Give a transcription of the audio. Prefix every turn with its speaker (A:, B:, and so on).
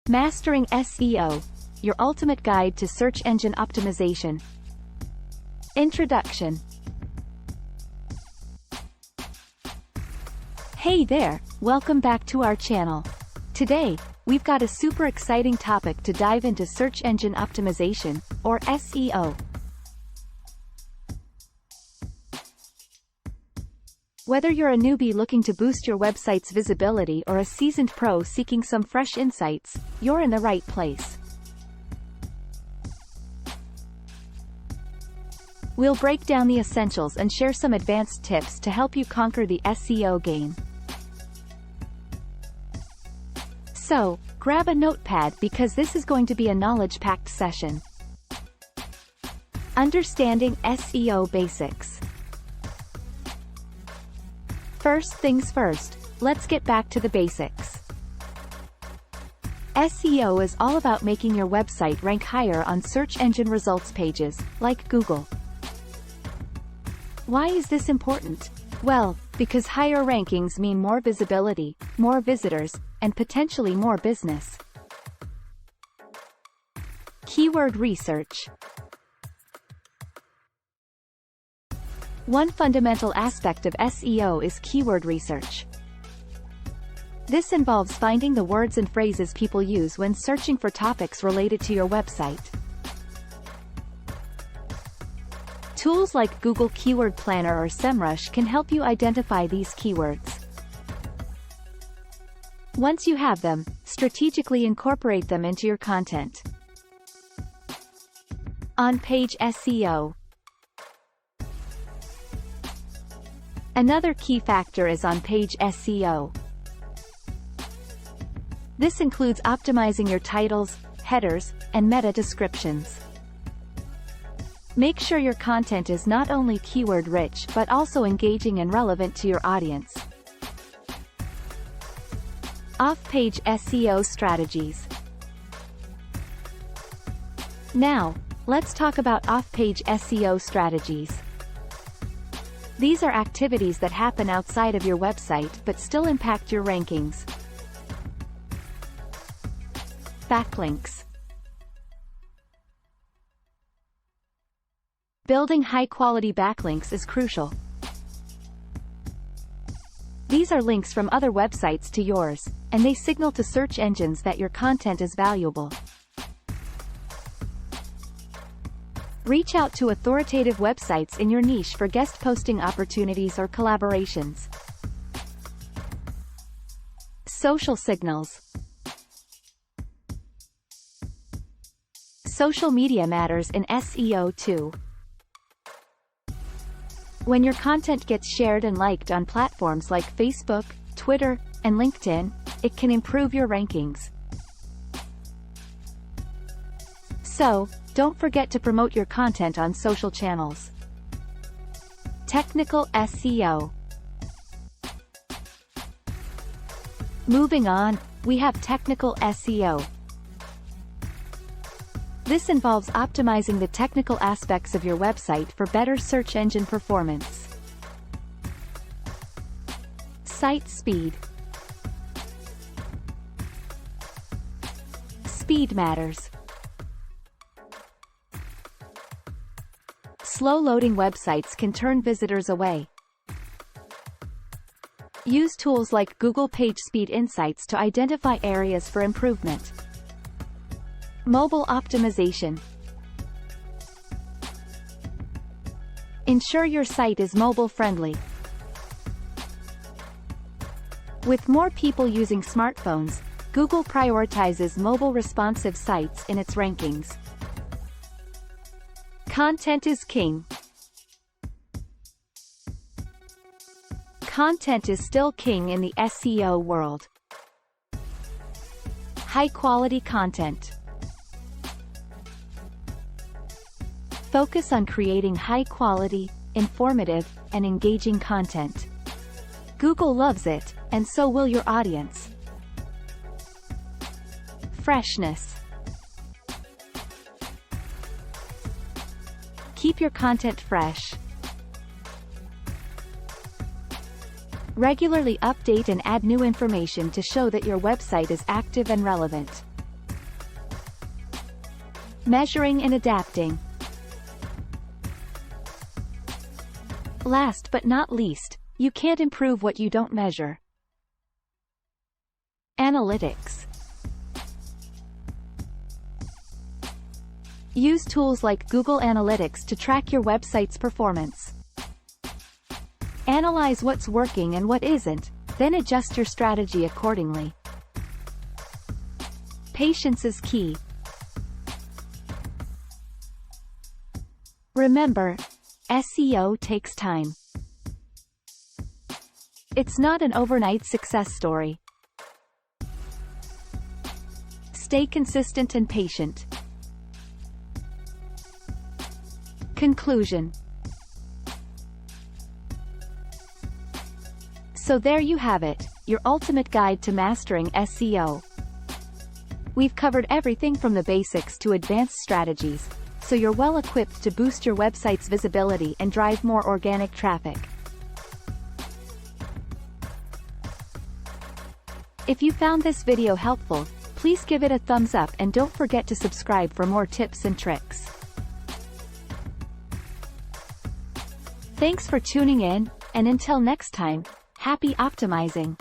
A: Mastering SEO, your ultimate guide to search engine optimization. Introduction. Hey there, welcome back to our channel. Today, we've got a super exciting topic to dive into: search engine optimization, or SEO. Whether you're a newbie looking to boost your website's visibility or a seasoned pro seeking some fresh insights, you're in the right place. We'll break down the essentials and share some advanced tips to help you conquer the SEO game. So, grab a notepad because this is going to be a knowledge-packed session. Understanding SEO Basics. First things first, let's get back to the basics. SEO is all about making your website rank higher on search engine results pages, like Google. Why is this important? Well, because higher rankings mean more visibility, more visitors, and potentially more business. Keyword research. One fundamental aspect of SEO is keyword research. This involves finding the words and phrases people use when searching for topics related to your website. Tools like Google Keyword Planner or SEMrush can help you identify these keywords. Once you have them, strategically incorporate them into your content. On-page SEO. Another key factor is on-page SEO. This includes optimizing your titles, headers, and meta descriptions. Make sure your content is not only keyword-rich but also engaging and relevant to your audience. Off-page SEO strategies. Now, let's talk about off-page SEO strategies. These are activities that happen outside of your website but still impact your rankings. Backlinks. Building high-quality backlinks is crucial. These are links from other websites to yours, and they signal to search engines that your content is valuable. Reach out to authoritative websites in your niche for guest posting opportunities or collaborations. Social signals. Social media matters in SEO too. When your content gets shared and liked on platforms like Facebook, Twitter, and LinkedIn, it can improve your rankings. So, don't forget to promote your content on social channels. Technical SEO. Moving on, we have technical SEO. This involves optimizing the technical aspects of your website for better search engine performance. Site speed. Speed matters. Slow-loading websites can turn visitors away. Use tools like Google PageSpeed Insights to identify areas for improvement. Mobile optimization. Ensure your site is mobile-friendly. With more people using smartphones, Google prioritizes mobile-responsive sites in its rankings. Content is king. Content is still king in the SEO world. High-quality content. Focus on creating high-quality, informative, and engaging content. Google loves it, and so will your audience. Freshness. Keep your content fresh. Regularly update and add new information to show that your website is active and relevant. Measuring and adapting. Last but not least, you can't improve what you don't measure. Analytics. Use tools like Google Analytics to track your website's performance. Analyze what's working and what isn't, then adjust your strategy accordingly. Patience is key. Remember, SEO takes time. It's not an overnight success story. Stay consistent and patient. Conclusion. So there you have it, your ultimate guide to mastering SEO. We've covered everything from the basics to advanced strategies, so you're well equipped to boost your website's visibility and drive more organic traffic. If you found this video helpful, please give it a thumbs up and don't forget to subscribe for more tips and tricks. Thanks for tuning in, and until next time, happy optimizing!